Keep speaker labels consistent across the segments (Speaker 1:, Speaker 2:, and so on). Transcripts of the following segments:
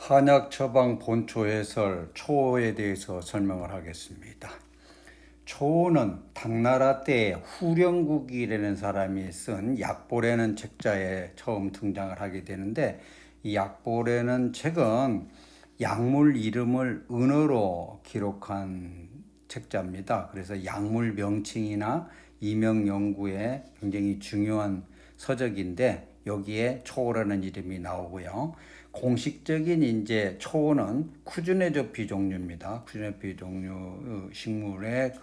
Speaker 1: 한약 처방 본초 해설 초호에 대해서 설명을 하겠습니다. 초호는 당나라 때 후령국이라는 사람이 쓴 약보라는 책자에 처음 등장을 하게 되는데, 이 약보라는 책은 약물 이름을 은어로 기록한 책자입니다. 그래서 약물 명칭이나 이명 연구에 굉장히 중요한 서적인데, 여기에 초호라는 이름이 나오고요. 공식적인 이제 초호는 쿠즈네조피 종류입니다. 쿠즈네조피 종류 식물의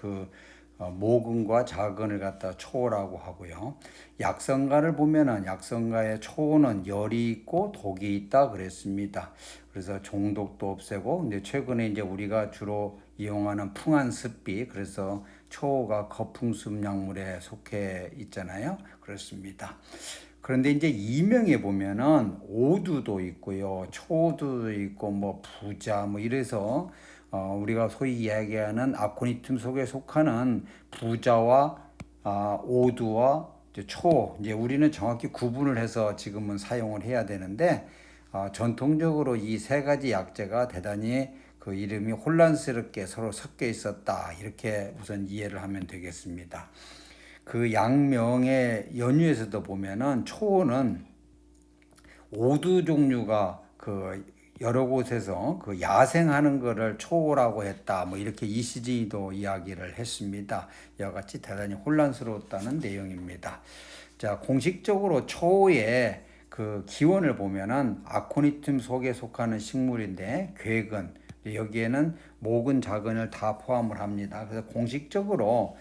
Speaker 1: 모근과 자근을 갖다 초호라고 하고요. 약성가를 보면은 약성가의 초호는 열이 있고 독이 있다 그랬습니다. 그래서 종독도 없애고, 근데 최근에 이제 우리가 주로 이용하는 풍한습비, 그래서 초호가 거풍습 약물에 속해 있잖아요. 그렇습니다. 그런데 이제 이명에 보면은 오두도 있고요, 초두도 있고, 뭐 부자, 뭐 이래서 우리가 소위 이야기하는 아코니툼 속에 속하는 부자와 오두와 이제 초, 이제 우리는 정확히 구분을 해서 지금은 사용을 해야 되는데, 전통적으로 이 세 가지 약재가 대단히 그 이름이 혼란스럽게 서로 섞여 있었다, 이렇게 우선 이해를 하면 되겠습니다. 그 양명의 연유에서도 보면은 초는 오두 종류가 그 여러 곳에서 그 야생하는 거를 초라고 했다, 뭐 이렇게 이시진이도 이야기를 했습니다. 이와 같이 대단히 혼란스러웠다는 내용입니다. 자, 공식적으로 초의 그 기원을 보면은 아코니툼 속에 속하는 식물인데, 괴근, 여기에는 목은 자근을 다 포함을 합니다. 그래서 공식적으로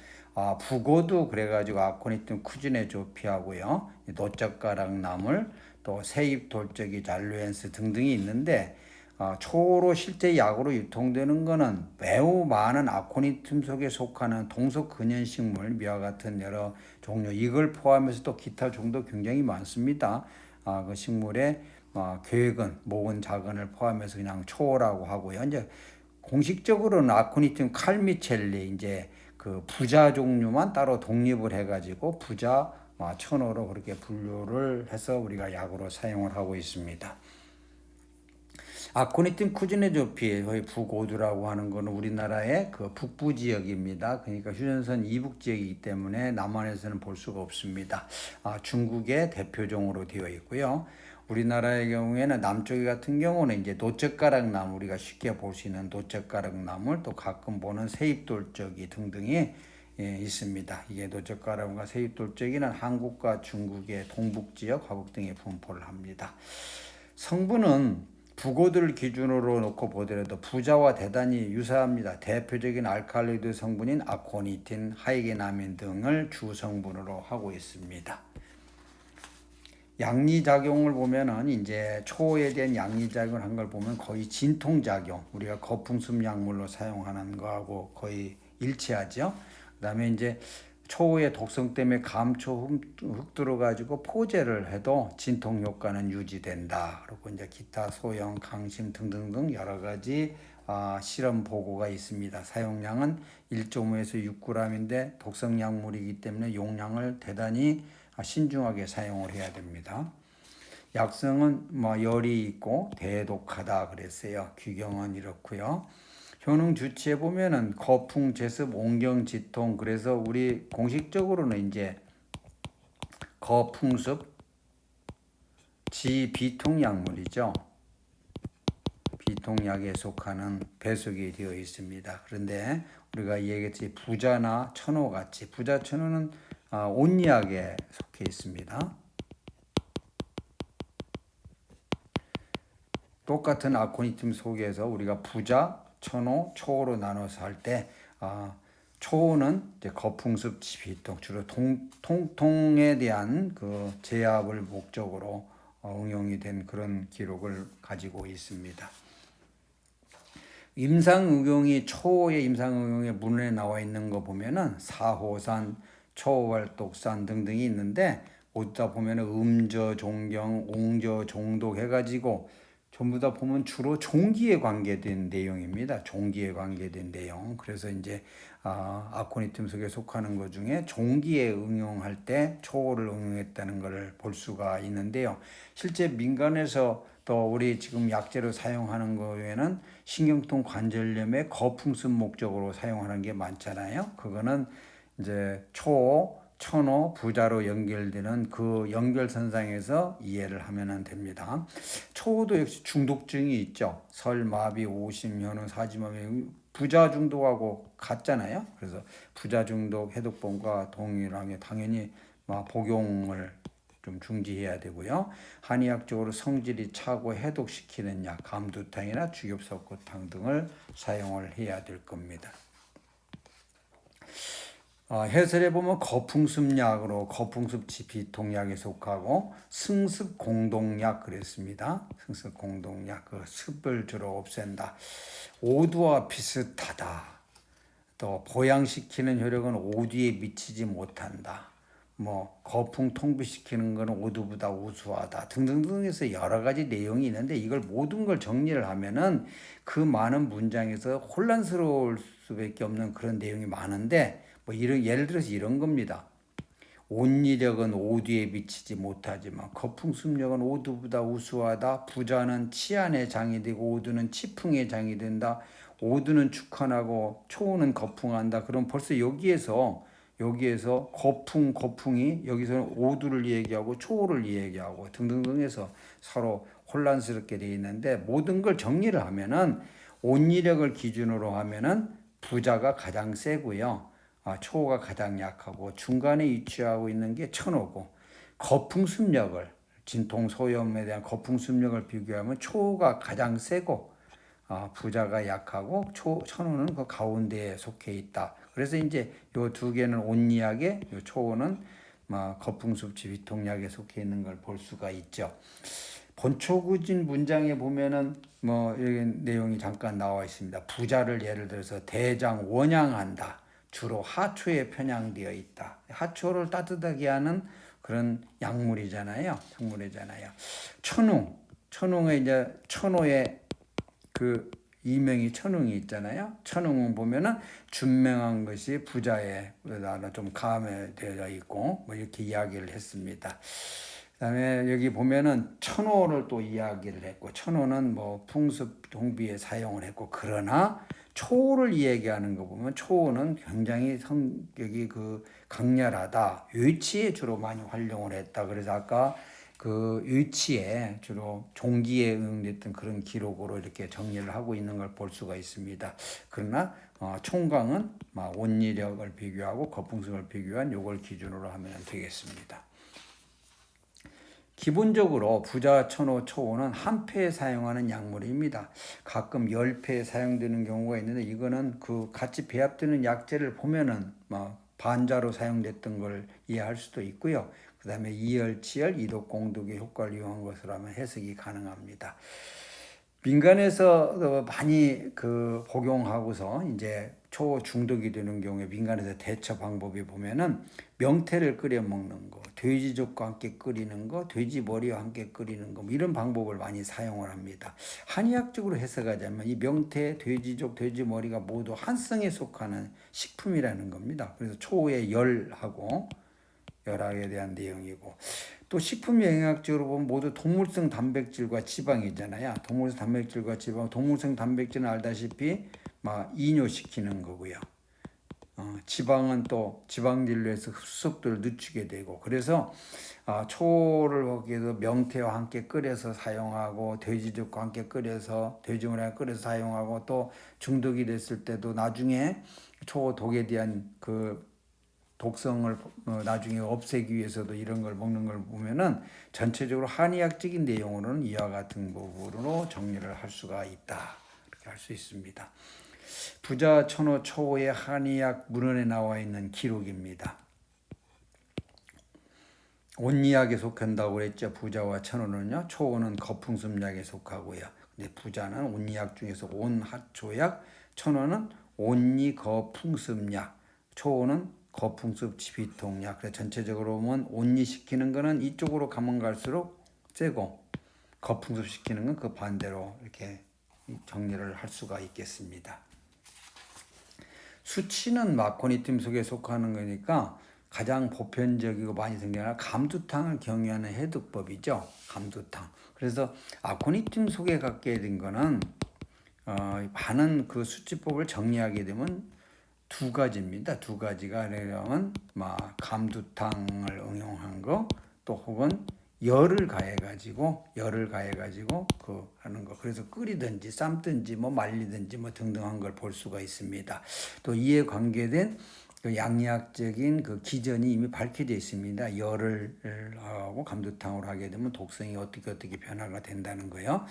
Speaker 1: 북어도 그래가지고 아코니툼 쿠즈네 조피하고요, 노젓가락 나물, 또 세입 돌적이 잘루엔스 등등이 있는데, 초로 실제 약으로 유통되는 것은 매우 많은 아코니툼 속에 속하는 동속 근현식물, 미와 같은 여러 종류, 이걸 포함해서 또 기타 종도 굉장히 많습니다. 그 식물의 괴근, 목은 자근을 포함해서 그냥 초라고 하고요. 이제 공식적으로는 아코니툼 칼미첼리, 이제 그 부자 종류만 따로 독립을 해가지고 부자 천호로 그렇게 분류를 해서 우리가 약으로 사용을 하고 있습니다. 아코니틴 쿠즈네조피, 거의 북오두라고 하는 것은 우리나라의 그 북부 지역입니다. 그러니까 휴전선 이북 지역이기 때문에 남한에서는 볼 수가 없습니다. 중국의 대표종으로 되어 있고요. 우리나라의 경우에는 남쪽 같은 경우는 이제 노젓가락 나물, 우리가 쉽게 볼 수 있는 노젓가락 나물, 또 가끔 보는 세입돌적이 등등이 있습니다. 이게 노젓가락과 세입돌적이는 한국과 중국의 동북 지역, 화북 등에 분포를 합니다. 성분은 북어들을 기준으로 놓고 보더라도 부자와 대단히 유사합니다. 대표적인 알칼로이드 성분인 아코니틴, 하이게나민 등을 주 성분으로 하고 있습니다. 양리작용을 보면은 이제 초에 대한 양리작용을 한 걸 보면 거의 진통작용, 우리가 거풍습 약물로 사용하는 거하고 거의 일치하죠. 그다음에 이제 초의 독성 때문에 감초 흙 들어가지고 포제를 해도 진통 효과는 유지된다. 그리고 이제 기타 소형, 강심 등등등 여러 가지 실험 보고가 있습니다. 사용량은 1.5에서 6g인데 독성 약물이기 때문에 용량을 대단히 신중하게 사용을 해야 됩니다. 약성은 열이 있고 대독하다 그랬어요. 규경은 이렇고요. 효능 주치에 보면은 거풍, 제습, 온경, 지통, 그래서 우리 공식적으로는 이제 거풍습, 지비통 약물이죠. 비통약에 속하는 배속이 되어 있습니다. 그런데 우리가 얘기했듯이 부자나 천호 같이, 부자, 천호는 온리약에 속해 있습니다. 똑같은 아코니툼 속에서 우리가 부자, 천호, 초호로 나눠서 할 때 초호는 이제 거풍습, 지비통, 주로 통통에 대한 그 제압을 목적으로 응용이 된 그런 기록을 가지고 있습니다. 임상응용이 초호의 임상응용의 문헌에 나와 있는 거 보면은 사호산, 초호활독산 등등이 있는데, 어디다 보면은 음저 종경, 옹저 종독 해가지고 전부 다 보면 주로 종기에 관계된 내용입니다. 종기에 관계된 내용. 그래서 이제 아코니툼 속에 속하는 것 중에 종기에 응용할 때 초호를 응용했다는 것을 볼 수가 있는데요. 실제 민간에서 또 우리 지금 약재로 사용하는 거에는 신경통 관절염의 거풍습 목적으로 사용하는 게 많잖아요. 그거는 이제 초, 천호, 부자로 연결되는 그 연결선상에서 이해를 하면 됩니다. 초도 역시 중독증이 있죠. 설, 마비, 오심, 현우, 사지마비, 부자 중독하고 같잖아요. 그래서 부자 중독 해독법과 동일하게 당연히 복용을 좀 중지해야 되고요. 한의학적으로 성질이 차고 해독시키는 약, 감두탕이나 죽엽석고탕 등을 사용을 해야 될 겁니다. 해설해 보면 거풍습약으로 거풍습지 비통약에 속하고 승습공동약 그랬습니다. 승습공동약 그 습을 주로 없앤다. 오두와 비슷하다. 또 보양시키는 효력은 오두에 미치지 못한다. 거풍 통비시키는 것은 오두보다 우수하다 등등등 해서 여러 가지 내용이 있는데 이걸 모든 걸 정리를 하면은 그 많은 문장에서 혼란스러울 수밖에 없는 그런 내용이 많은데 예를 들어서 이런 겁니다. 온리력은 오두에 미치지 못하지만 거풍습력은 오두보다 우수하다. 부자는 치안의 장이 되고 오두는 치풍의 장이 된다. 오두는 축한하고 초는 거풍한다. 그럼 벌써 여기에서 거풍이 여기서는 오두를 얘기하고 초를 얘기하고 등등등 해서 서로 혼란스럽게 되어 있는데 모든 걸 정리를 하면은 온리력을 기준으로 하면은 부자가 가장 세고요. 초가 가장 약하고 중간에 위치하고 있는 게 천호고 거풍습력을 진통 소염에 대한 거풍습력을 비교하면 초가 가장 세고 부자가 약하고 천호는 그 가운데에 속해 있다. 그래서 이제 요 두 개는 온리약에 요 초호는 거풍습지 위통약에 속해 있는 걸 볼 수가 있죠. 본초구진 문장에 보면은 이런 내용이 잠깐 나와 있습니다. 부자를 예를 들어서 대장 원양한다. 주로 하초에 편향되어 있다. 하초를 따뜻하게 하는 그런 약물이잖아요. 천웅의 이제 천호의 그 이명이 천웅이 있잖아요. 천웅은 보면은 준명한 것이 부자에 좀 감해되어 있고 이렇게 이야기를 했습니다. 그다음에 여기 보면은 천호를 또 이야기를 했고 천호는 풍습 동비에 사용을 했고 그러나 초를 얘기하는 거 보면 초는 굉장히 성격이 강렬하다. 유치에 주로 많이 활용을 했다. 그래서 아까 그 유치에 주로 종기에 응용됐던 그런 기록으로 이렇게 정리를 하고 있는 걸 볼 수가 있습니다. 그러나 총강은 온리력을 비교하고 거풍습을 비교한 요걸 기준으로 하면 되겠습니다. 기본적으로 부자, 천호, 초호는 한 패에 사용하는 약물입니다. 가끔 10패에 사용되는 경우가 있는데 이거는 그 같이 배합되는 약재를 보면은 반자로 사용됐던 걸 이해할 수도 있고요. 그 다음에 이열치열, 이독공독의 효과를 이용한 것으로 하면 해석이 가능합니다. 민간에서 많이 복용하고서 이제 초중독이 되는 경우에 민간에서 대처 방법이 보면은 명태를 끓여 먹는 거, 돼지족과 함께 끓이는 거, 돼지 머리와 함께 끓이는 거 이런 방법을 많이 사용을 합니다. 한의학적으로 해석하자면 이 명태, 돼지족, 돼지 머리가 모두 한성에 속하는 식품이라는 겁니다. 그래서 초의 열하고 열학에 대한 내용이고 또 식품 영양학적으로 보면 모두 동물성 단백질과 지방이잖아요. 동물성 단백질과 지방, 동물성 단백질은 알다시피 이뇨시키는 거고요. 지방은 또 지방진료에서 흡수속도를 늦추게 되고 그래서 초를 거기에서 명태와 함께 끓여서 사용하고 돼지죽과 함께 끓여서 돼지물에 끓여서 사용하고 또 중독이 됐을 때도 나중에 초 독에 대한 독성을 나중에 없애기 위해서도 이런 걸 먹는 걸 보면은 전체적으로 한의학적인 내용으로는 이와 같은 부분으로 정리를 할 수가 있다. 이렇게 할 수 있습니다. 부자, 천호, 초호의 한의학 문헌에 나와 있는 기록입니다. 온리약에 속한다고 그랬죠. 부자와 천호는요. 초호는 거풍습약에 속하고요. 근데 부자는 온리약 중에서 온하초약, 천호는 온리거풍습약, 초호는 거풍습 비통약. 그래서 전체적으로 보면 온리시키는 거는 이쪽으로 가면 갈수록 세고 거풍습 시키는 건 그 반대로 이렇게 정리를 할 수가 있겠습니다. 수치는 마코니튬 속에 속하는 거니까
Speaker 2: 가장 보편적이고 많이 등장하는 감두탕을 경유하는 해독법이죠. 감두탕. 그래서 아코니튬 속에 갖게 된 거는 많은 그 수치법을 정리하게 되면 두 가지입니다. 두 가지가 그러면 감두탕을 응용한 거, 또 혹은 열을 가해가지고 그 하는 거. 그래서 끓이든지 삶든지 뭐 말리든지 뭐 등등한 걸 볼 수가 있습니다. 또 이에 관계된 그 양리학적인 그 기전이 이미 밝혀져 있습니다. 열을 하고 감두탕으로 하게 되면 독성이 어떻게 변화가 된다는 거요.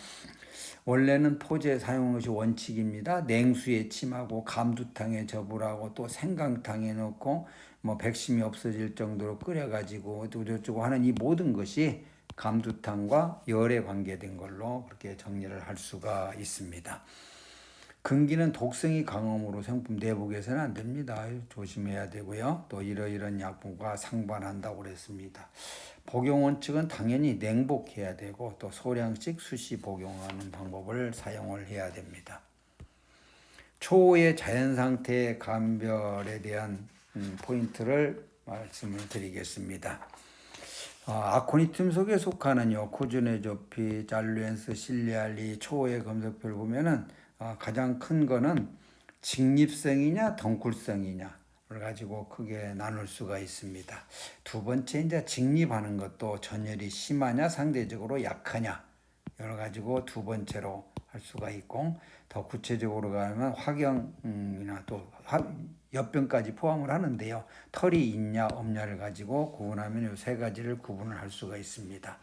Speaker 2: 원래는 포제 사용하는 것이 원칙입니다. 냉수에 침하고 감두탕에 접으라고 또 생강탕에 넣고 뭐 백심이 없어질 정도로 끓여가지고 어쩌고 하는 이 모든 것이 감두탕과 열에 관계된 걸로 그렇게 정리를 할 수가 있습니다. 금기는 독성이 강함으로 생품 내복에서는 안 됩니다. 조심해야 되고요. 또 이러이러한 약품과 상반한다고 그랬습니다. 복용 원칙은 당연히 냉복해야 되고 또 소량씩 수시 복용하는 방법을 사용을 해야 됩니다. 초의 자연 상태 감별에 대한 포인트를 말씀을 드리겠습니다. 아코니튬 속에 속하는 코즈네조피, 잘루엔스, 실리알리, 초의 검색표를 보면은 가장 큰 거는 직립성이냐 덩쿨성이냐를 가지고 크게 나눌 수가 있습니다. 두 번째 이제 직립하는 것도 전열이 심하냐 상대적으로 약하냐 여러 가지고 두 번째로 할 수가 있고, 더 구체적으로 가면 화경이나 또 엽병까지 포함을 하는데요. 털이 있냐 없냐를 가지고 구분하면 이 세 가지를 구분을 할 수가 있습니다.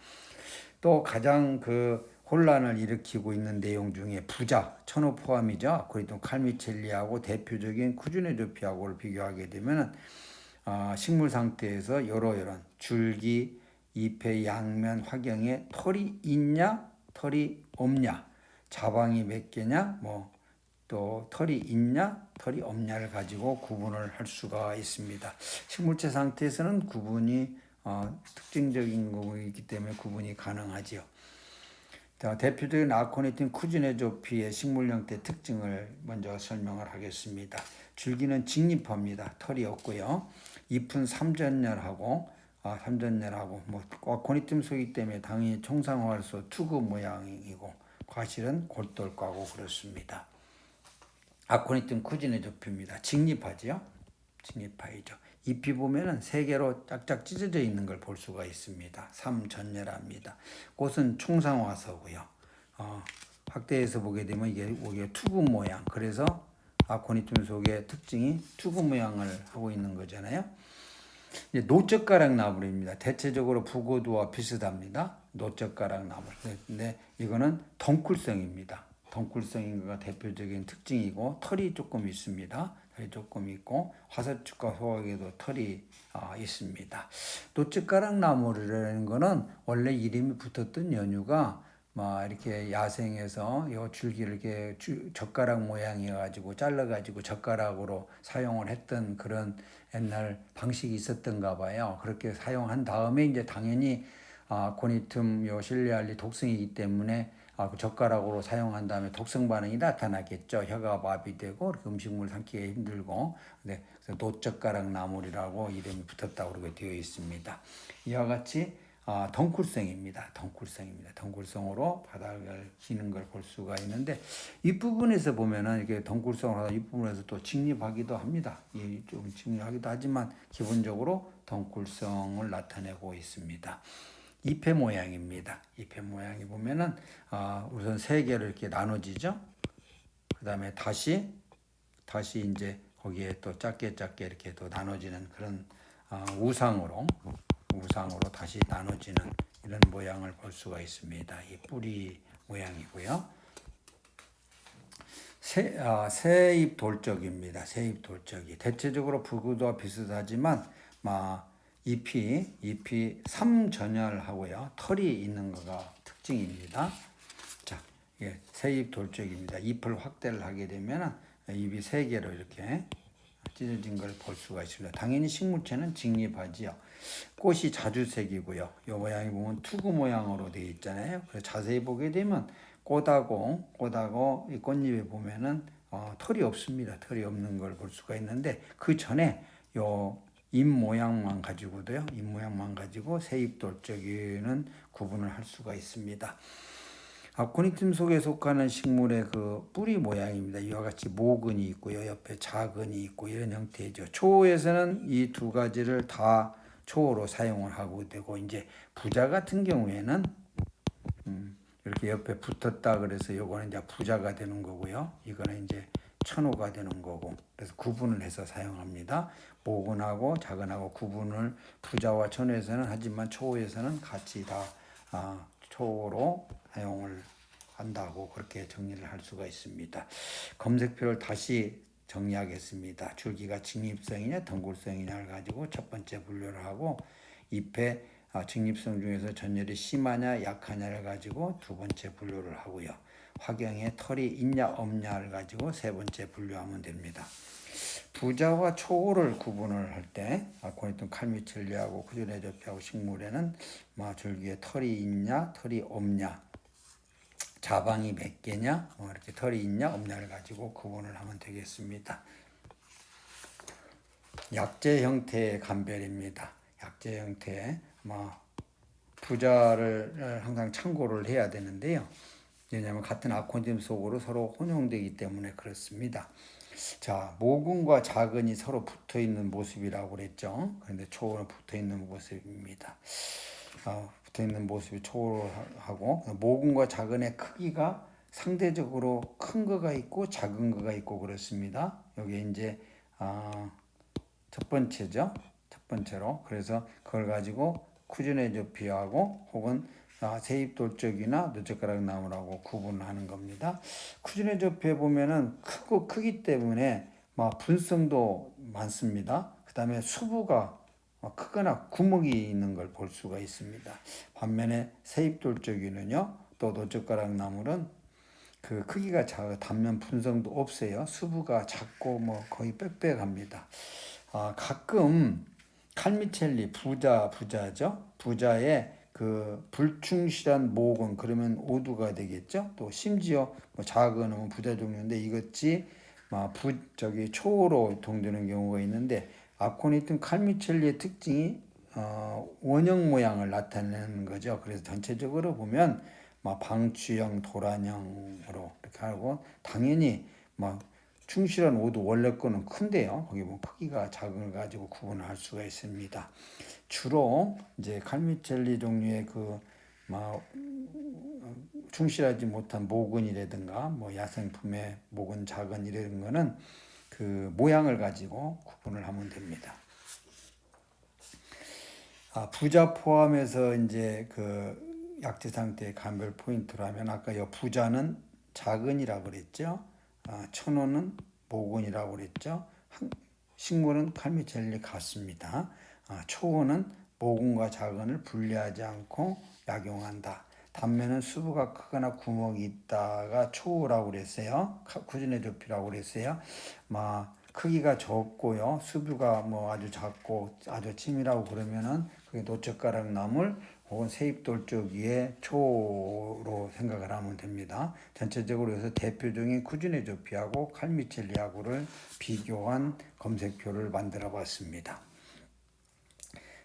Speaker 2: 또 가장 그 혼란을 일으키고 있는 내용 중에 부자, 천호 포함이죠. 그리고 칼미첼리하고 대표적인 쿠즈네조피하고를 비교하게 되면 식물 상태에서 이런 줄기, 잎의 양면, 화경에 털이 있냐, 털이 없냐, 자방이 몇 개냐, 또 털이 있냐, 털이 없냐를 가지고 구분을 할 수가 있습니다. 식물체 상태에서는 구분이 특징적인 거이기 때문에 구분이 가능하지요. 대표적인 아코니튬 쿠즈네조피의 식물 형태 특징을 먼저 설명을 하겠습니다. 줄기는 직립합니다. 털이 없고요. 잎은 삼전열하고 아코니튬 속이기 때문에 당연히 총상화로서 투구 모양이고 과실은 골돌과고 그렇습니다. 아코니튬 쿠즈네조피입니다. 직립하지요. 직립파이죠. 잎이 보면은 세 개로 짝짝 찢어져 있는 걸 볼 수가 있습니다. 삼전열합니다. 꽃은 총상화서고요. 확대해서 보게 되면 이게 투구 모양. 그래서 아코니튬 속의 특징이 투구 모양을 하고 있는 거잖아요. 이제 노젓가락 나물입니다. 대체적으로 부고도와 비슷합니다. 노젓가락 나물. 근데 이거는 덩쿨성입니다. 덩쿨성인 거가 대표적인 특징이고 털이 조금 있습니다. 털이 조금 있고 화서축과 소각에도 털이 있습니다. 노젓가락 나물이라는 거는 원래 이름이 붙었던 연유가 이렇게 야생에서 이 줄기를 이렇게 젓가락 모양이어가지고 잘라가지고 젓가락으로 사용을 했던 그런 옛날 방식이 있었던가 봐요. 그렇게 사용한 다음에 이제 당연히 아코니튬 실리알리 독성이기 때문에 그 젓가락으로 사용한 다음에 독성 반응이 나타나겠죠. 혀가 마비되고 음식물 삼키기 힘들고. 네, 그래서 노젓가락 나물이라고 이름이 붙었다고 그렇게 되어 있습니다. 이와 같이 덩쿨성입니다. 덩쿨성으로 바닥을 기는 걸 볼 수가 있는데 이 부분에서 보면은 이렇게 덩쿨성을 하다 이 부분에서 또 직립하기도 합니다. 좀 직립하기도 하지만 기본적으로 덩쿨성을 나타내고 있습니다. 잎의 모양입니다. 잎의 모양이 보면은 우선 세 개로 이렇게 나눠지죠. 그 다음에 다시 이제 거기에 또 작게 이렇게 또 나눠지는 그런 우상으로 다시 나눠지는 이런 모양을 볼 수가 있습니다. 이 뿌리 모양이고요. 새잎 돌적입니다. 새잎 돌적이 대체적으로 부구도와 비슷하지만 잎이 삼전열하고요. 털이 있는 거가 특징입니다. 자, 이게 새잎 돌적입니다. 잎을 확대를 하게 되면 잎이 세 개로 이렇게 찢어진 걸 볼 수가 있습니다. 당연히 식물체는 직립하지요. 꽃이 자주색이고요. 이 모양이 보면 투구 모양으로 되어 있잖아요. 그래서 자세히 보게 되면 꽃하고 이 꽃잎에 보면은 털이 없습니다. 털이 없는 걸 볼 수가 있는데 그 전에 요 잎 모양만 가지고도요. 잎 모양만 가지고 세입돌적이는 구분을 할 수가 있습니다. 아코니툼 속에 속하는 식물의 그 뿌리 모양입니다. 이와 같이 모근이 있고요. 옆에 자근이 있고 이런 형태죠. 초호에서는 이 두 가지를 다 초호로 사용을 하고 되고 이제 부자 같은 경우에는 이렇게 옆에 붙었다 그래서 요거는 이제 부자가 되는 거고요. 이거는 이제 천호가 되는 거고. 그래서 구분을 해서 사용합니다. 모근하고 자근하고 구분을 부자와 천호에서는 하지만 초호에서는 같이 다 초호로 사용을 한다고 그렇게 정리를 할 수가 있습니다. 검색표를 다시 정리하겠습니다. 줄기가 직립성이냐 덩굴성이냐를 가지고 첫 번째 분류를 하고 잎의 직립성 중에서 전열이 심하냐 약하냐를 가지고 두 번째 분류를 하고요. 화경에 털이 있냐 없냐를 가지고 세 번째 분류하면 됩니다. 부자와 초호를 구분을 할 때 아코니tum 칼미첼리하고 쿠즈네조피하고 식물에는 줄기에 털이 있냐 털이 없냐 자방이 몇 개냐 이렇게 털이 있냐 없냐를 가지고 구분을 하면 되겠습니다. 약재 형태의 감별입니다. 약재 형태 부자를 항상 참고를 해야 되는데요. 왜냐하면 같은 아코니tum 속으로 서로 혼용되기 때문에 그렇습니다. 자, 모근과 자근이 서로 붙어 있는 모습이라고 그랬죠. 그런데 초호는 붙어 있는 모습입니다. 붙어 있는 모습이 초호로 하고 모근과 자근의 크기가 상대적으로 큰 거가 있고 작은 거가 있고 그렇습니다. 여기 이제 첫 번째죠. 첫 번째로 그래서 그걸 가지고 쿠즈네조피하고 혹은 세입돌적이나 노젓가락 나무라고 구분하는 겁니다. 쿠즈네조피에 보면은 크기 때문에 분성도 많습니다. 그 다음에 수부가 크거나 구멍이 있는 걸 볼 수가 있습니다. 반면에 세입돌적이는요, 또 노젓가락 나물은 그 크기가 작아 단면 분성도 없어요. 수부가 작고 거의 빽빽합니다. 가끔 칼미첼리 부자죠. 부자의 그 불충실한 모근 그러면 오두가 되겠죠. 또 심지어 작은 놈은 부자 종류인데 이것이 초호로 유통되는 경우가 있는데 아코니tum 칼미첼리의 특징이 원형 모양을 나타내는 거죠. 그래서 전체적으로 보면 방추형, 도란형으로 이렇게 하고 당연히 충실한 오도 원래 거는 큰데요. 거기 크기가 작은 걸 가지고 구분을 할 수가 있습니다. 주로 이제 칼미첼리 종류의 충실하지 못한 모근이라든가 야생품의 모근 작은 이런 거는 그 모양을 가지고 구분을 하면 됩니다. 부자 포함해서 이제 그 약재 상태의 감별 포인트라면 아까 이 부자는 작은이라고 그랬죠. 천호는 모근이라고 그랬죠. 식물은 칼미첼리 같습니다. 초호는 모근과 자근을 분리하지 않고 약용한다. 단면은 수부가 크거나 구멍이 있다가 초호라고 그랬어요. 쿠즈네조피라고 그랬어요. 크기가 적고요. 수부가 아주 작고 아주 치밀하고 그러면은 그게 노젓가락 나물 혹은 세입돌적이의 초로 생각을 하면 됩니다. 전체적으로 해서 대표적인 쿠즈네조피하고 칼미첼리하고를 비교한 검색표를 만들어 봤습니다.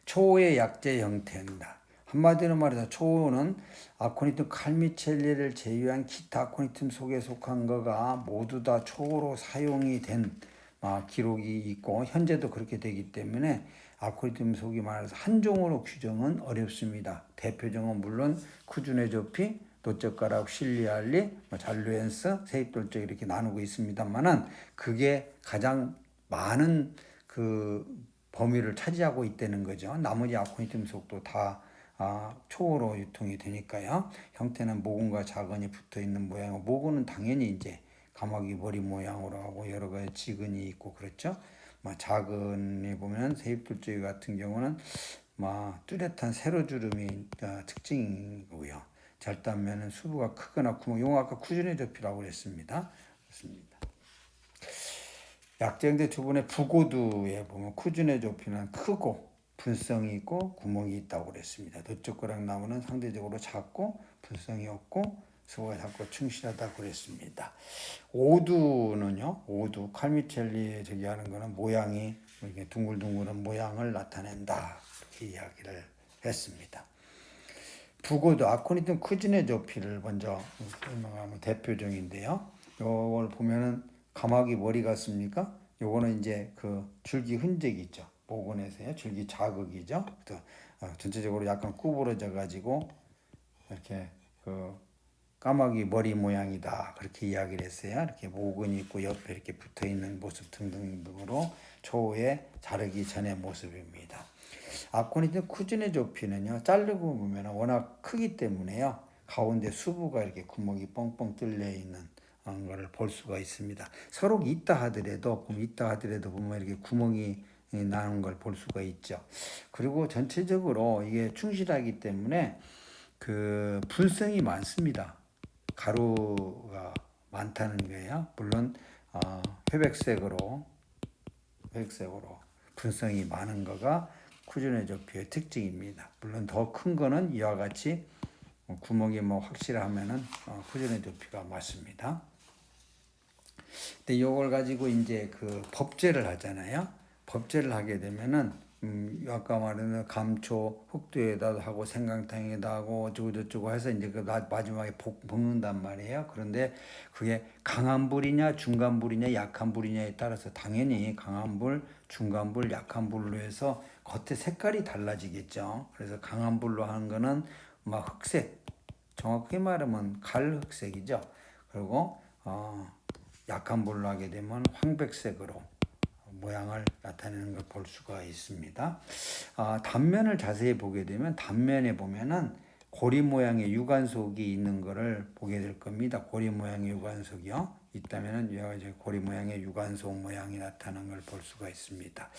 Speaker 2: 초호의 약재 형태입니다. 한마디로 말해서 초호는 아코니tum 칼미첼리를 제외한 기타 아코니tum 속에 속한 거가 모두 다 초호로 사용이 된 기록이 있고 현재도 그렇게 되기 때문에 아코니tum 속이 말해서 한 종으로 규정은 어렵습니다. 대표종은 물론 쿠즈네조피, 노젓가락, 실리알리, 잘루엔스, 세입돌적 이렇게 나누고 있습니다만은 그게 가장 많은 그 범위를 차지하고 있다는 거죠. 나머지 아코니tum 속도 다 초호로 유통이 되니까요. 형태는 모근과 자근이 붙어 있는 모양이고 모근은 당연히 이제 가마귀 머리 모양으로 하고 여러 가지 지근이 있고 그렇죠. 자근에 보면 세입돌적이 같은 경우는 뚜렷한 세로주름이 특징이고요. 절단면은 수부가 크거나 구멍, 아까 쿠즈네조피라고 그랬습니다. 그렇습니다. 약재형태 두 부고두에 보면 쿠즈네조피는 크고 분성이 있고 구멍이 있다고 그랬습니다. 노젓가락 나무는 상대적으로 작고 분성이 없고 수가 작고 충실하다고 그랬습니다. 오두 칼미첼리에 하는 거는 모양이 이렇게 둥글둥글한 모양을 나타낸다. 이렇게 이야기를 했습니다. 부고도 아코니tum 쿠즈네조피를 먼저 설명하면 대표적인데요. 이걸 보면은 가마귀 머리 같습니까? 요거는 이제 그 줄기 흔적이 있죠. 모근에서요. 줄기 자극이죠. 또 전체적으로 약간 구부러져 가지고 이렇게 그 까마귀 머리 모양이다. 그렇게 이야기를 했어요. 이렇게 모근이 있고 옆에 이렇게 붙어 있는 모습 등등으로 초에 자르기 전의 모습입니다. 아코니tum 쿠즈네조피는요, 자르고 보면 워낙 크기 때문에요, 가운데 수부가 이렇게 구멍이 뻥뻥 뚫려 있는 거를 볼 수가 있습니다. 서로 있다 하더라도 보면 이렇게 구멍이 나는 걸 볼 수가 있죠. 그리고 전체적으로 이게 충실하기 때문에 그 분성이 많습니다. 가루가 많다는 거예요. 물론 회백색으로 분성이 많은 거가 쿠즈네조피의 특징입니다. 물론 더 큰 거는 이와 같이 구멍이 확실하면은 쿠즈네조피가 맞습니다. 근데 이걸 가지고 이제 그 법제를 하잖아요. 법제를 하게 되면은 아까 말하는 감초 흑도에다 하고 생강탕에다 하고 어쩌고 저쩌고 해서 이제 그 마지막에 볶는단 말이에요. 그런데 그게 강한 불이냐 중간 불이냐 약한 불이냐에 따라서 당연히 강한 불, 중간 불, 약한 불로 해서 겉에 색깔이 달라지겠죠. 그래서 강한 불로 하는 거는 막 흑색, 정확히 말하면 갈흑색이죠. 그리고 약한 불로 하게 되면 황백색으로 모양을 나타내는 걸 볼 수가 있습니다. 단면을 자세히 보게 되면 단면에 보면은 고리 모양의 유관속이 있는 것을 보게 될 겁니다. 고리 모양의 유관속이요. 있다면은 이제 고리 모양의 유관속 모양이 나타나는 걸 볼 수가 있습니다.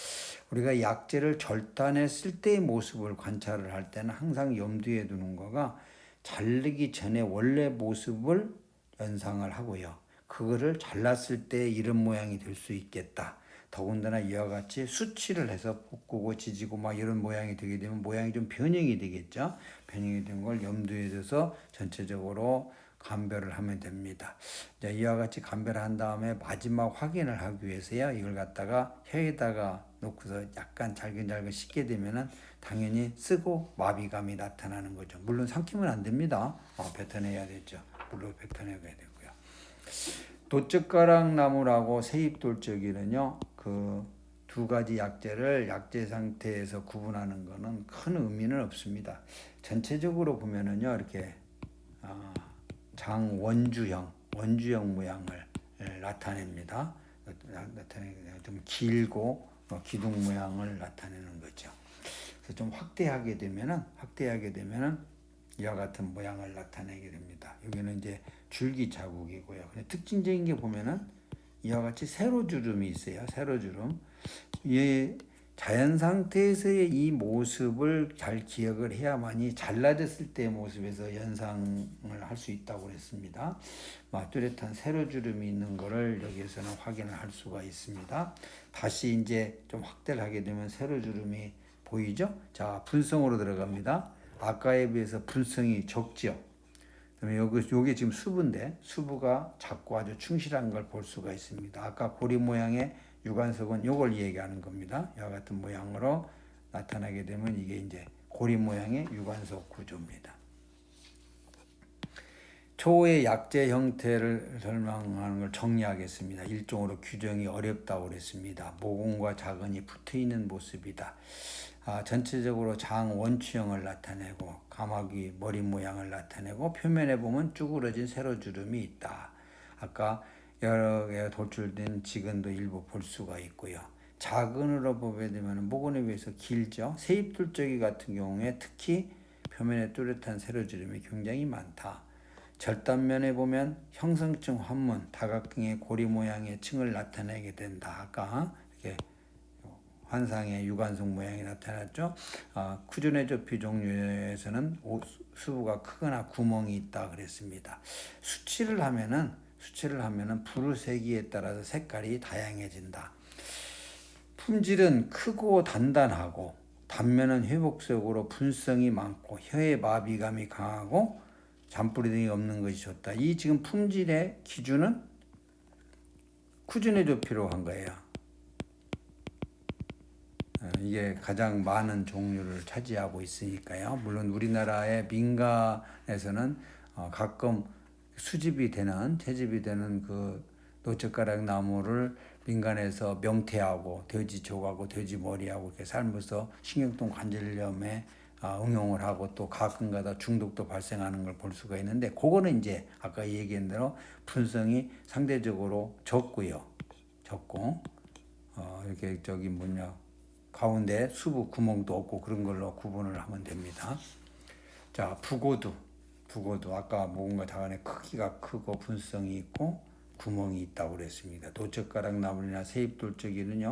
Speaker 2: 우리가 약재를 절단했을 때의 모습을 관찰을 할 때는 항상 염두에 두는 거가 자르기 전에 원래 모습을 연상을 하고요. 그거를 잘랐을 때 이런 모양이 될 수 있겠다. 더군다나 이와 같이 수치를 해서 볶고 지지고 막 이런 모양이 되게 되면 모양이 좀 변형이 되겠죠. 변형이 된 걸 염두에 둬서 전체적으로 감별을 하면 됩니다. 이와 같이 감별을 한 다음에 마지막 확인을 하기 위해서요, 이걸 갖다가 혀에다가 놓고서 약간 잘근잘근 씻게 되면은 당연히 쓰고 마비감이 나타나는 거죠. 물론 삼키면 안 됩니다. 뱉어내야 되죠. 물로 뱉어내야 되고요. 도적가락 나무라고 세입돌적이는요, 그 두 가지 약재를 약재 상태에서 구분하는 것은 큰 의미는 없습니다. 전체적으로 보면은요, 이렇게 장원주형 모양을 나타냅니다. 좀 길고 기둥 모양을 나타내는 거죠. 그래서 좀 확대하게 되면은 이와 같은 모양을 나타내게 됩니다. 여기는 이제 줄기 자국이고요. 근데 특징적인 게 보면은 이와 같이 세로주름이 있어요. 세로주름. 이 자연 상태에서의 이 모습을 잘 기억을 해야만이 잘라졌을 때의 모습에서 연상을 할 수 있다고 그랬습니다. 뚜렷한 세로주름이 있는 것을 여기에서는 확인을 할 수가 있습니다. 다시 이제 좀 확대를 하게 되면 세로주름이 보이죠? 자, 분성으로 들어갑니다. 아까에 비해서 분성이 적지요. 그다음에 요게 지금 수부인데 수부가 작고 아주 충실한 걸 볼 수가 있습니다. 아까 고리 모양의 유관석은 요걸 얘기하는 겁니다. 이와 같은 모양으로 나타나게 되면 이게 이제 고리 모양의 유관석 구조입니다. 초의 약재 형태를 설명하는 걸 정리하겠습니다. 일종으로 규정이 어렵다고 그랬습니다. 모공과 자근이 붙어 있는 모습이다. 전체적으로 장 원추형을 나타내고 가마귀 머리 모양을 나타내고 표면에 보면 쭈그러진 세로주름이 있다. 아까 여러 개가 돌출된 지근도 일부 볼 수가 있고요. 자근으로 보게 되면 모근에 비해서 길죠. 세입돌적이 같은 경우에 특히 표면에 뚜렷한 세로주름이 굉장히 많다. 절단면에 보면 형성층 환문, 다각형의 고리 모양의 층을 나타내게 된다. 아까 이렇게 환상의 유관석 모양이 나타났죠. 쿠즈네조피 종류에서는 수부가 크거나 구멍이 있다 그랬습니다. 수치를 하면은 부르세기에 따라서 색깔이 다양해진다. 품질은 크고 단단하고 단면은 회복적으로 분성이 많고 혀의 마비감이 강하고 잔뿌리 등이 없는 것이 좋다. 이 지금 품질의 기준은 쿠즈네조피로 한 거예요. 이게 가장 많은 종류를 차지하고 있으니까요. 물론 우리나라의 민간에서는 가끔 채집이 되는 그 노젓가락 나무를 민간에서 명태하고 돼지 족하고 돼지 머리하고 이렇게 삶아서 신경통 관절염에 응용을 하고 또 가끔가다 중독도 발생하는 걸 볼 수가 있는데, 그거는 이제 아까 얘기한 대로 분성이 상대적으로 적고요. 이렇게 가운데 수부 구멍도 없고 그런 걸로 구분을 하면 됩니다. 자, 부고도 아까 뭔가 자간에 크기가 크고 분성이 있고 구멍이 있다고 그랬습니다. 노젓가락 나물이나 세입돌적이는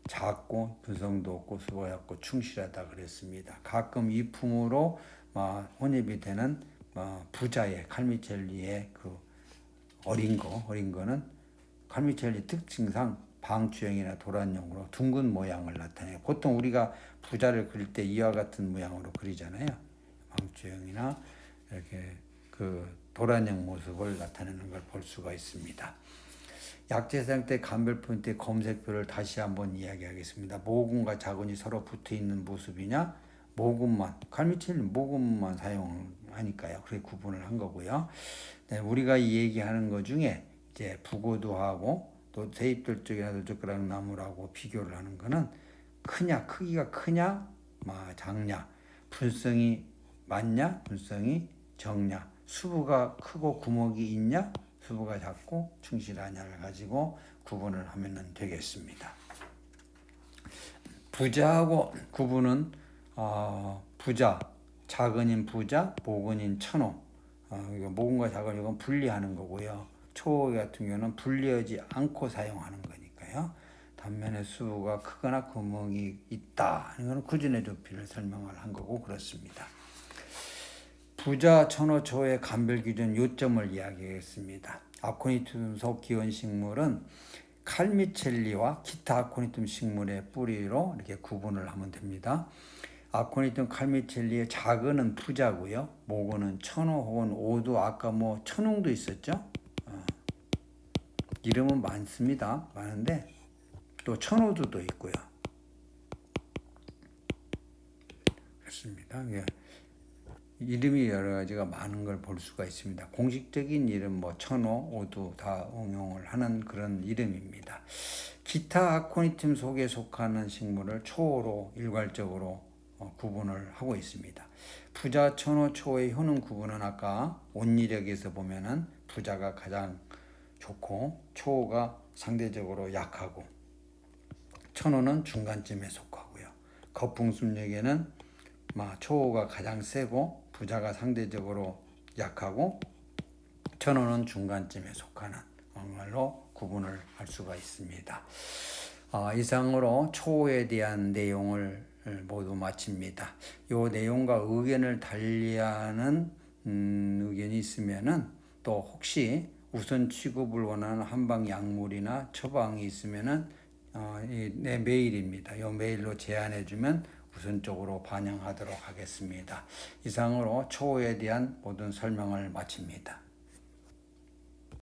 Speaker 2: 작고 분성도 없고 수가 얕고 충실하다 그랬습니다. 가끔 이품으로 혼입이 되는 부자의 칼미첼리의 그 어린 거는 칼미첼리 특징상 방추형이나 도란형으로 둥근 모양을 나타내요. 보통 우리가 부자를 그릴 때 이와 같은 모양으로 그리잖아요. 방추형이나 이렇게 그 도란형 모습을 나타내는 걸 볼 수가 있습니다. 약재상 때 감별 포인트의 검색표를 다시 한번 이야기하겠습니다. 모근과 자근이 서로 붙어 있는 모습이냐, 칼미첼리 모근만 사용하니까요. 그렇게 구분을 한 거고요. 네, 우리가 이 얘기하는 것 중에 이제 부고도하고 또 세입돌적이나 노젓가락 나무라고 비교를 하는 거는 크기가 크냐, 작냐, 분성이 많냐, 분성이 적냐, 수부가 크고 구멍이 있냐, 수부가 작고 충실하냐를 가지고 구분을 하면 되겠습니다. 부자하고 구분은 부자, 작은인 부자, 모근인 천호. 모근과 작은 이건 분리하는 거고요. 초 같은 경우는 분리하지 않고 사용하는 거니까요. 단면에 수부가 크거나 구멍이 있다. 이거는 구준의 두피를 설명을 한 거고 그렇습니다. 부자, 천호, 초의 감별 기준 요점을 이야기하겠습니다. 아코니툼 속 기원 식물은 칼미첼리와 기타 아코니툼 식물의 뿌리로 이렇게 구분을 하면 됩니다. 아코니툼 칼미첼리의 작은은 부자고요. 모근은 천호 혹은 오두, 아까 천웅도 있었죠. 이름은 많은데 또 천호두도 있고요. 그렇습니다. 이름이 여러 가지가 많은 걸 볼 수가 있습니다. 공식적인 이름 천호, 오두 다 응용을 하는 그런 이름입니다. 기타 아코니툼 속에 속하는 식물을 초로 일괄적으로 구분을 하고 있습니다. 부자, 천호, 초의 효능 구분은 아까 온이력에서 보면은 부자가 가장 좋고 초가 상대적으로 약하고 천호는 중간쯤에 속하고요. 거풍습력에는 초호가 가장 세고 부자가 상대적으로 약하고 천호는 중간쯤에 속하는 걸로 구분을 할 수가 있습니다. 이상으로 초호에 대한 내용을 모두 마칩니다. 이 내용과 의견을 달리하는 의견이 있으면은 또 혹시 우선 취급을 원하는 한방 약물이나 처방이 있으면은 내 메일입니다. 이 메일로 제안해주면 우선적으로 반영하도록 하겠습니다. 이상으로 초호에 대한 모든 설명을 마칩니다.